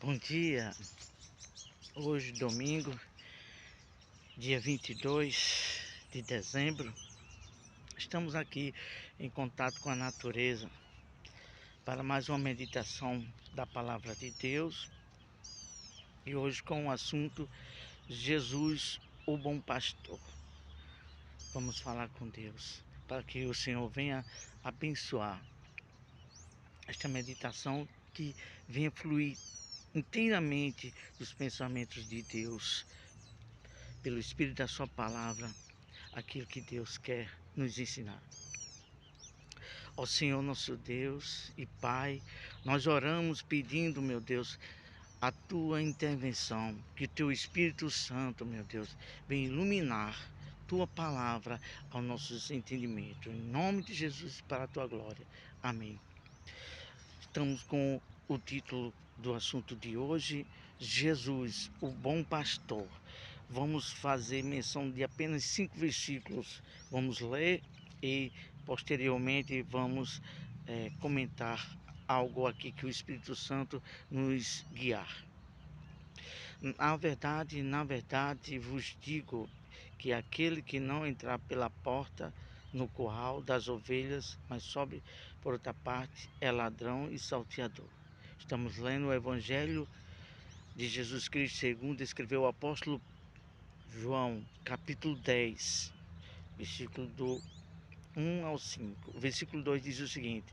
Bom dia, hoje domingo, dia 22 de dezembro, estamos aqui em contato com a natureza para mais uma meditação da Palavra de Deus e hoje com o assunto Jesus, o Bom Pastor. Vamos falar com Deus para que o Senhor venha abençoar esta meditação, que venha fluir inteiramente dos pensamentos de Deus, pelo Espírito da sua palavra, aquilo que Deus quer nos ensinar. Ó Senhor nosso Deus e Pai, nós oramos pedindo, meu Deus, a tua intervenção, que o teu Espírito Santo, meu Deus, venha iluminar tua palavra ao nosso entendimento. Em nome de Jesus, para a tua glória. Amém. Estamos com o título do assunto de hoje, Jesus, o Bom Pastor. Vamos fazer menção de apenas 5 versículos. Vamos ler e posteriormente vamos comentar algo aqui que o Espírito Santo nos guiar. Na verdade vos digo que aquele que não entrar pela porta no curral das ovelhas, mas sobe por outra parte, é ladrão e salteador. Estamos lendo o Evangelho de Jesus Cristo segundo escreveu o apóstolo João, capítulo 10, versículo do 1 ao 5. O versículo 2 diz o seguinte: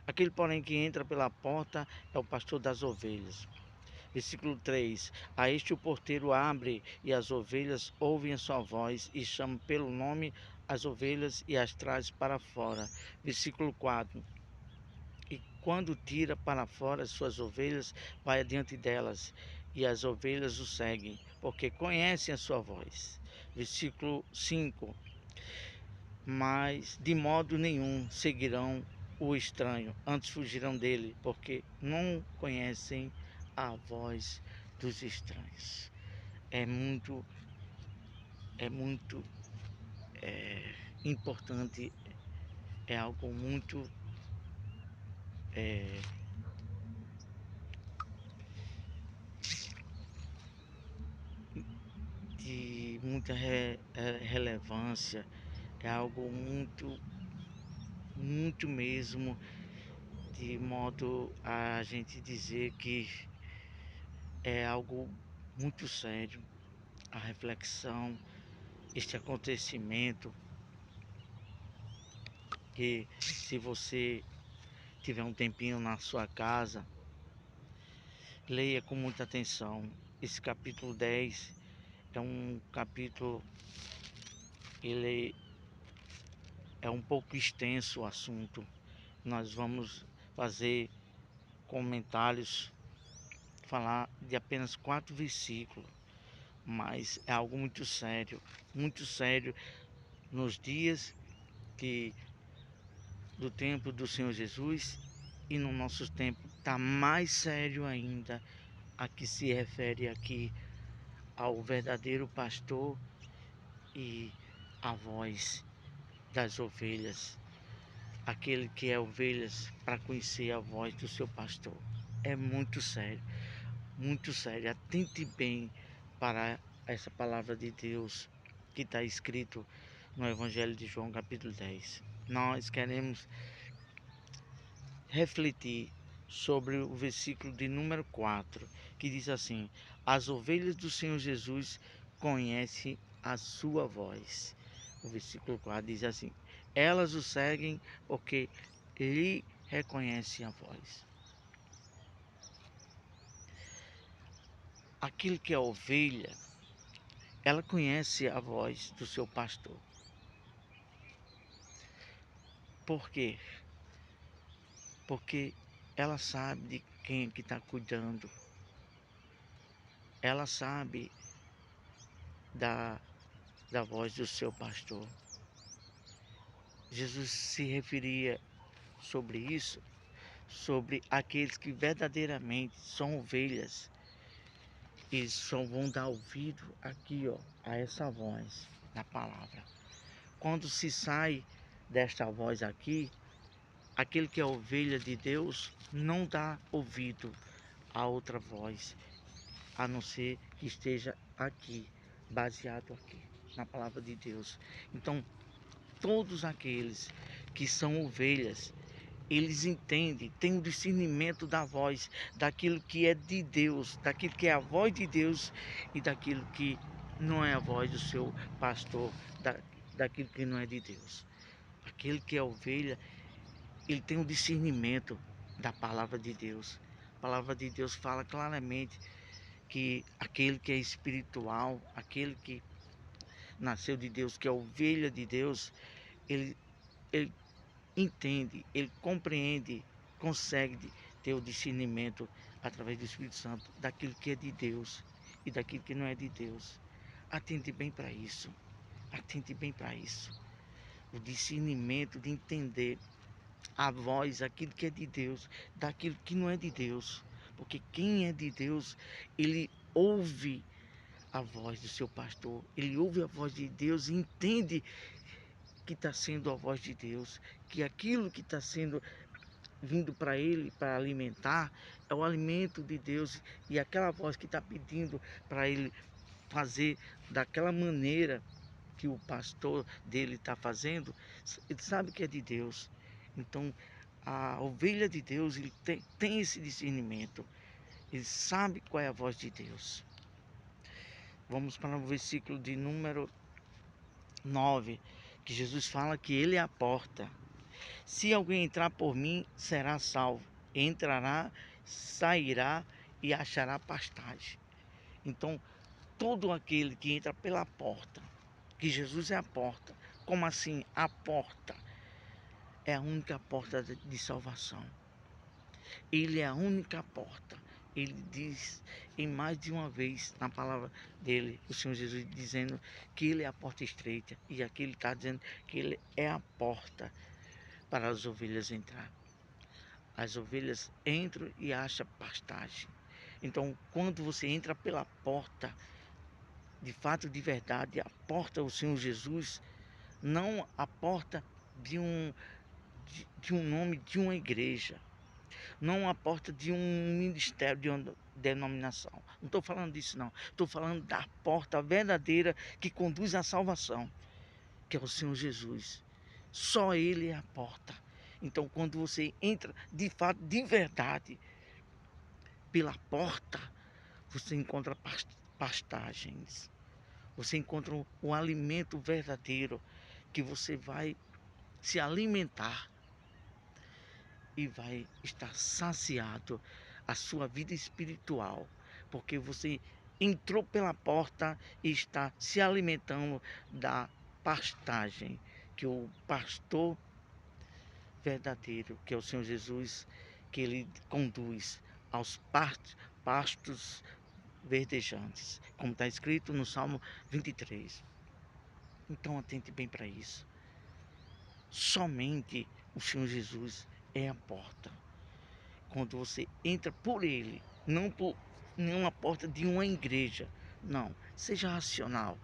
aquele, porém, que entra pela porta é o pastor das ovelhas. Versículo 3: a este o porteiro abre, e as ovelhas ouvem a sua voz, e chama pelo nome as ovelhas e as traz para fora. Versículo 4: e quando tira para fora as suas ovelhas, vai adiante delas, e as ovelhas o seguem, porque conhecem a sua voz. Versículo 5: mas de modo nenhum seguirão o estranho, antes fugirão dele, porque não conhecem a voz dos estranhos. É muito importante, é algo muito de muita relevância, é algo muito mesmo, de modo a gente dizer que é algo muito sério. A reflexão, este acontecimento, que se você tiver um tempinho na sua casa, leia com muita atenção. Esse capítulo 10 é um capítulo, ele é um pouco extenso o assunto. Nós vamos fazer comentários, falar de apenas 4 versículos, mas é algo muito sério nos dias do tempo do Senhor Jesus, e no nosso tempo está mais sério ainda, a que se refere aqui ao verdadeiro pastor e a voz das ovelhas, aquele que é ovelhas para conhecer a voz do seu pastor. É muito sério, muito sério. Atente bem para essa palavra de Deus que está escrito no Evangelho de João, capítulo 10. Nós queremos refletir sobre o versículo de número 4, que diz assim: as ovelhas do Senhor Jesus conhecem a sua voz. O versículo 4 diz assim: elas o seguem porque lhe reconhecem a voz. Aquilo que é ovelha, ela conhece a voz do seu pastor. Por quê? Porque ela sabe de quem é que está cuidando. Ela sabe da voz do seu pastor. Jesus se referia sobre isso, sobre aqueles que verdadeiramente são ovelhas e só vão dar ouvido aqui, a essa voz da palavra. Quando se sai desta voz aqui, aquele que é ovelha de Deus não dá ouvido há outra voz, a não ser que esteja aqui, baseado aqui, na palavra de Deus. Então, todos aqueles que são ovelhas, eles entendem, têm o discernimento da voz, daquilo que é de Deus, daquilo que é a voz de Deus e daquilo que não é a voz do seu pastor, daquilo que não é de Deus. Aquele que é ovelha, ele tem o discernimento da palavra de Deus. A palavra de Deus fala claramente que aquele que é espiritual, aquele que nasceu de Deus, que é ovelha de Deus, ele entende, ele compreende, consegue ter o discernimento através do Espírito Santo daquilo que é de Deus e daquilo que não é de Deus. Atente bem para isso. Atente bem para isso. O discernimento de entender a voz, aquilo que é de Deus, daquilo que não é de Deus. Porque quem é de Deus, ele ouve a voz do seu pastor, ele ouve a voz de Deus e entende que está sendo a voz de Deus, que aquilo que está sendo vindo para ele para alimentar é o alimento de Deus, e aquela voz que está pedindo para ele fazer daquela maneira que o pastor dele está fazendo, ele sabe que é de Deus. Então a ovelha de Deus, ele tem esse discernimento, ele sabe qual é a voz de Deus. Vamos para o versículo de número 9, que Jesus fala que ele é a porta. Se alguém entrar por mim, será salvo. Entrará, sairá e achará pastagem. Então, todo aquele que entra pela porta, que Jesus é a porta. Como assim? A porta é a única porta de salvação. Ele é a única porta. Ele diz em mais de uma vez na palavra dele, o Senhor Jesus dizendo que ele é a porta estreita. E aqui ele está dizendo que ele é a porta para as ovelhas entrar. As ovelhas entram e acham pastagem. Então, quando você entra pela porta, de fato, de verdade, a porta é o Senhor Jesus, não a porta de um nome de uma igreja, não a porta de um ministério, de uma denominação. Não estou falando disso, não. Estou falando da porta verdadeira que conduz à salvação, que é o Senhor Jesus. Só Ele é a porta. Então, quando você entra de fato, de verdade, pela porta, você encontra pastagens. Você encontra o alimento verdadeiro que você vai se alimentar e vai estar saciado a sua vida espiritual, porque você entrou pela porta e está se alimentando da pastagem que o pastor verdadeiro, que é o Senhor Jesus, que ele conduz aos pastos verdejantes, como está escrito no Salmo 23. Então atente bem para isso. Somente o Senhor Jesus é a porta. Quando você entra por ele, não por nenhuma porta de uma igreja, não, seja racional.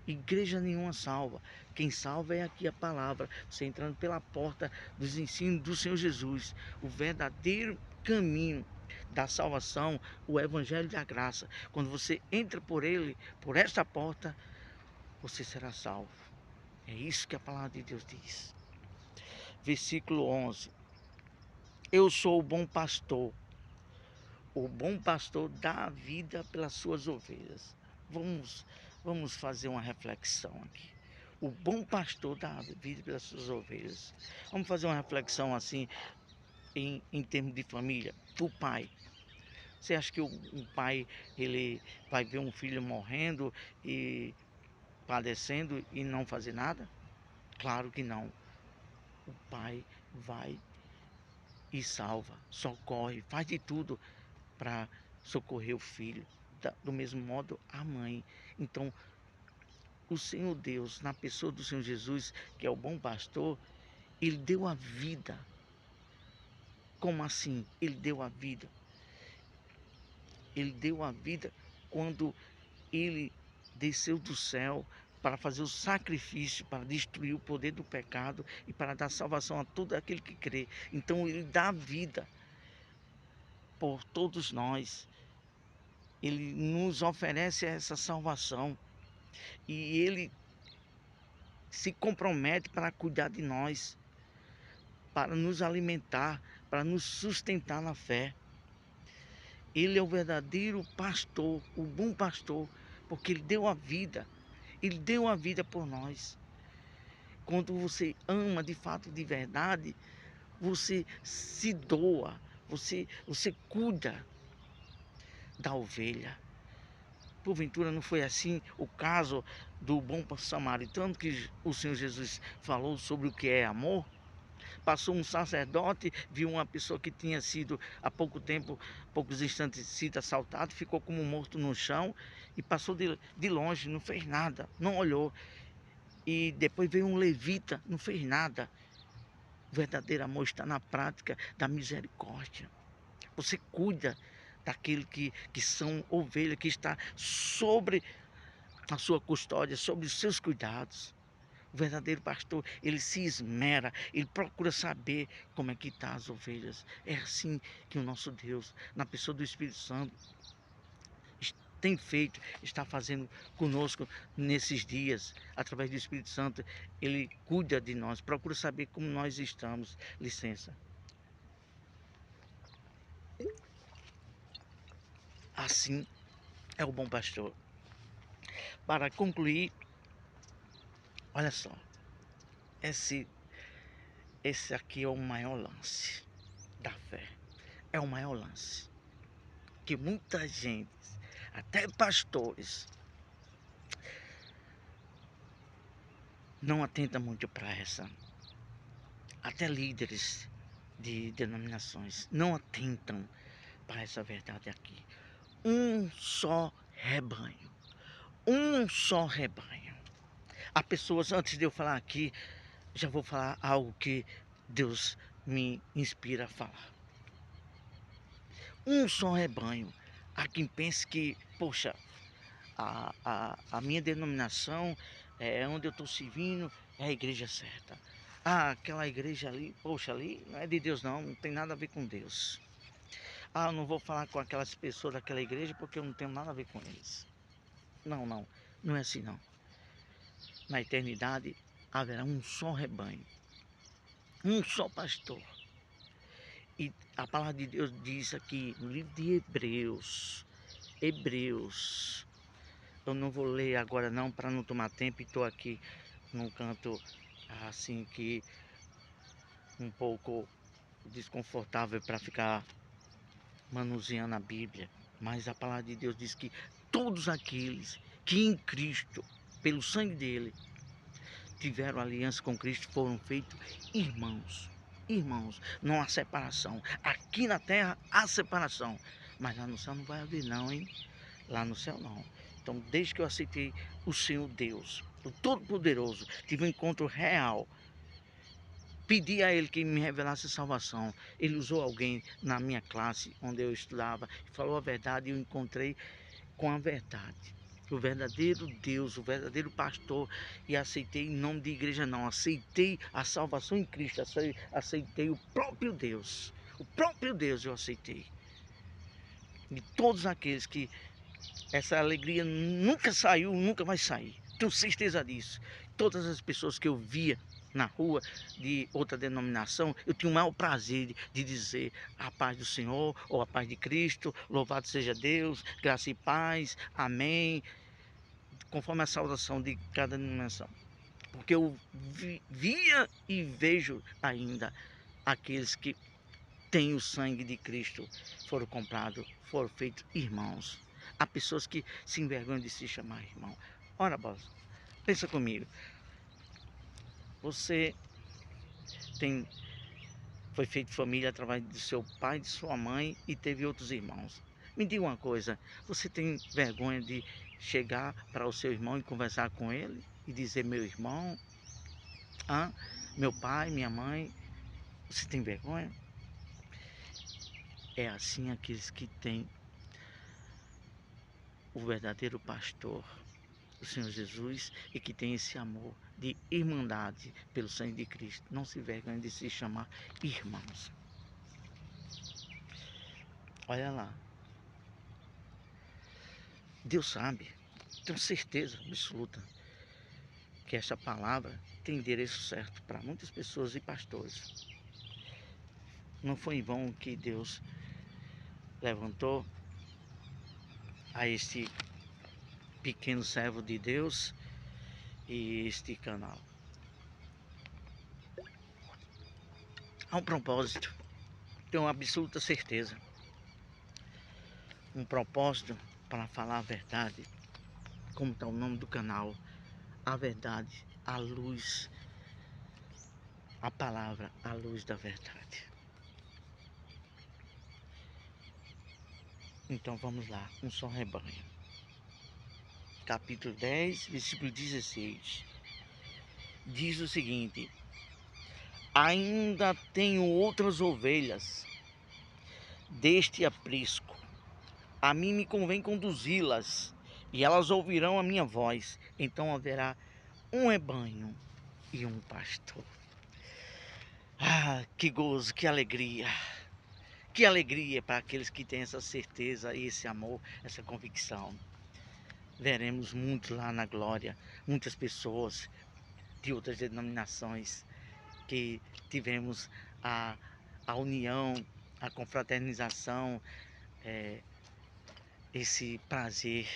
Igreja nenhuma salva. Quem salva é aqui a palavra. Você entrando pela porta dos ensinos do Senhor Jesus, o verdadeiro caminho da salvação, o evangelho da graça. Quando você entra por ele, por esta porta, você será salvo. É isso que a palavra de Deus diz. Versículo 11. Eu sou o bom pastor. O bom pastor dá a vida pelas suas ovelhas. Vamos fazer uma reflexão aqui. O bom pastor dá a vida pelas suas ovelhas. Vamos fazer uma reflexão assim, em termos de família. O pai. Você acha que um pai, ele vai ver um filho morrendo e padecendo e não fazer nada? Claro que não. O pai vai e salva, socorre, faz de tudo para socorrer o filho. Do mesmo modo, a mãe. Então, o Senhor Deus, na pessoa do Senhor Jesus, que é o bom pastor, ele deu a vida. Como assim? Ele deu a vida. Ele deu a vida quando ele desceu do céu para fazer o sacrifício, para destruir o poder do pecado e para dar salvação a todo aquele que crê. Então ele dá a vida por todos nós. Ele nos oferece essa salvação e Ele se compromete para cuidar de nós, para nos alimentar, para nos sustentar na fé. Ele é o verdadeiro pastor, o bom pastor, porque Ele deu a vida. Ele deu a vida por nós. Quando você ama de fato, de verdade, você se doa, você cuida da ovelha. Porventura não foi assim o caso do bom samaritano, que o Senhor Jesus falou sobre o que é amor? Passou um sacerdote, viu uma pessoa que tinha sido há pouco tempo, poucos instantes, sido assaltado, ficou como morto no chão e passou de longe, não fez nada, não olhou. E depois veio um levita, não fez nada. O verdadeiro amor está na prática da misericórdia. Você cuida daquele que são ovelhas, que está sobre a sua custódia, sobre os seus cuidados. O verdadeiro pastor, ele se esmera, ele procura saber como é que estão as ovelhas. É assim que o nosso Deus, na pessoa do Espírito Santo, tem feito, está fazendo conosco nesses dias. Através do Espírito Santo, ele cuida de nós, procura saber como nós estamos. Licença. Assim é o bom pastor. Para concluir, olha só, esse aqui é o maior lance da fé. É o maior lance. Que muita gente, até pastores, não atenta muito para essa. Até líderes de denominações não atentam para essa verdade aqui. Um só rebanho. Um só rebanho. Há pessoas, antes de eu falar aqui, já vou falar algo que Deus me inspira a falar. Um só rebanho. Há quem pense que, poxa, a minha denominação é onde eu estou servindo, é a igreja certa. Ah, aquela igreja ali, poxa, ali não é de Deus não tem nada a ver com Deus. Ah, eu não vou falar com aquelas pessoas daquela igreja porque eu não tenho nada a ver com eles. Não, não é assim não. Na eternidade haverá um só rebanho, um só pastor. E a palavra de Deus diz aqui no livro de Hebreus, eu não vou ler agora não para não tomar tempo, e estou aqui num canto assim que um pouco desconfortável para ficar manuseando a Bíblia. Mas a palavra de Deus diz que todos aqueles que em Cristo, pelo sangue dele, tiveram aliança com Cristo, foram feitos irmãos. Irmãos, não há separação. Aqui na terra há separação, mas lá no céu não vai haver não, hein? Lá no céu não. Então, desde que eu aceitei o Senhor Deus, o Todo-Poderoso, tive um encontro real, pedi a Ele que me revelasse salvação. Ele usou alguém na minha classe, onde eu estudava, falou a verdade e eu encontrei com a verdade. O verdadeiro Deus, o verdadeiro pastor, e aceitei em nome de igreja não, aceitei a salvação em Cristo, aceitei o próprio Deus eu aceitei. E todos aqueles que essa alegria nunca saiu, nunca vai sair, tenho certeza disso. Todas as pessoas que eu via na rua de outra denominação, eu tinha o maior prazer de dizer a paz do Senhor, ou a paz de Cristo, louvado seja Deus, graça e paz, amém, conforme a saudação de cada denominação. Porque eu via e vejo ainda aqueles que têm o sangue de Cristo, foram comprados, foram feitos irmãos. Há pessoas que se envergonham de se chamar irmão. Ora, bola, pensa comigo. Você foi feito família através do seu pai, de sua mãe e teve outros irmãos. Me diga uma coisa, você tem vergonha de chegar para o seu irmão e conversar com ele e dizer meu irmão, meu pai, minha mãe? Você tem vergonha? É assim aqueles que têm o verdadeiro pastor, o Senhor Jesus, e que tem esse amor de irmandade pelo sangue de Cristo. Não se vergonha de se chamar irmãos. Olha lá. Deus sabe, tenho certeza absoluta que essa palavra tem endereço certo para muitas pessoas e pastores. Não foi em vão que Deus levantou a este pequeno servo de Deus e este canal. Há um propósito, tenho absoluta certeza. Um propósito para falar a verdade, como está o nome do canal, a verdade, a luz, a palavra, a luz da verdade. Então vamos lá, um só rebanho. Capítulo 10, versículo 16. Diz o seguinte: ainda tenho outras ovelhas deste aprisco. A mim me convém conduzi-las, e elas ouvirão a minha voz. Então haverá um rebanho e um pastor. Ah, que gozo, que alegria. Que alegria para aqueles que têm essa certeza, esse amor, essa convicção. Veremos muitos lá na glória, muitas pessoas de outras denominações que tivemos a união, a confraternização, esse prazer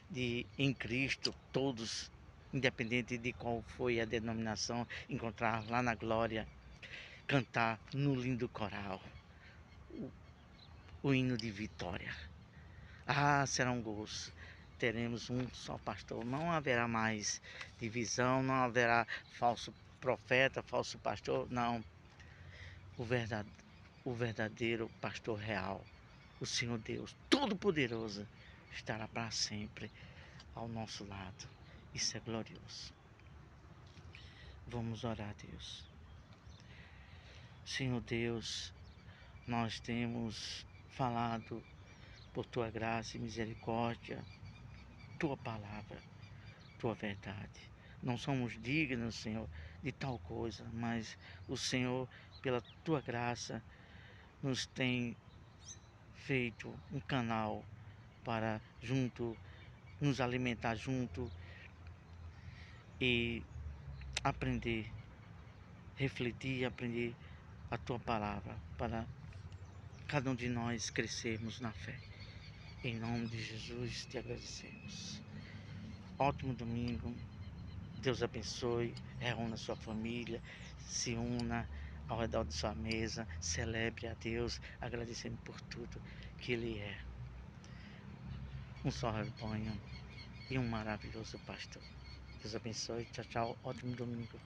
de em Cristo, todos, independente de qual foi a denominação, encontrar lá na glória, cantar no lindo coral o hino de vitória. Ah, será um gozo. Teremos um só pastor. Não haverá mais divisão, não haverá falso profeta, falso pastor. Não. O verdadeiro pastor real, o Senhor Deus Todo-Poderoso, estará para sempre ao nosso lado. Isso é glorioso. Vamos orar a Deus. Senhor Deus, nós temos falado por tua graça e misericórdia, tua palavra, tua verdade. Não somos dignos, Senhor, de tal coisa, mas o Senhor, pela tua graça, nos tem feito um canal para junto, nos alimentar junto e aprender, refletir, aprender a tua palavra para cada um de nós crescermos na fé. Em nome de Jesus te agradecemos. Ótimo domingo. Deus abençoe, reúna sua família, se una ao redor de sua mesa, celebre a Deus, agradecendo por tudo que Ele é. Um só rebanho e um maravilhoso pastor. Deus abençoe, tchau, tchau, ótimo domingo.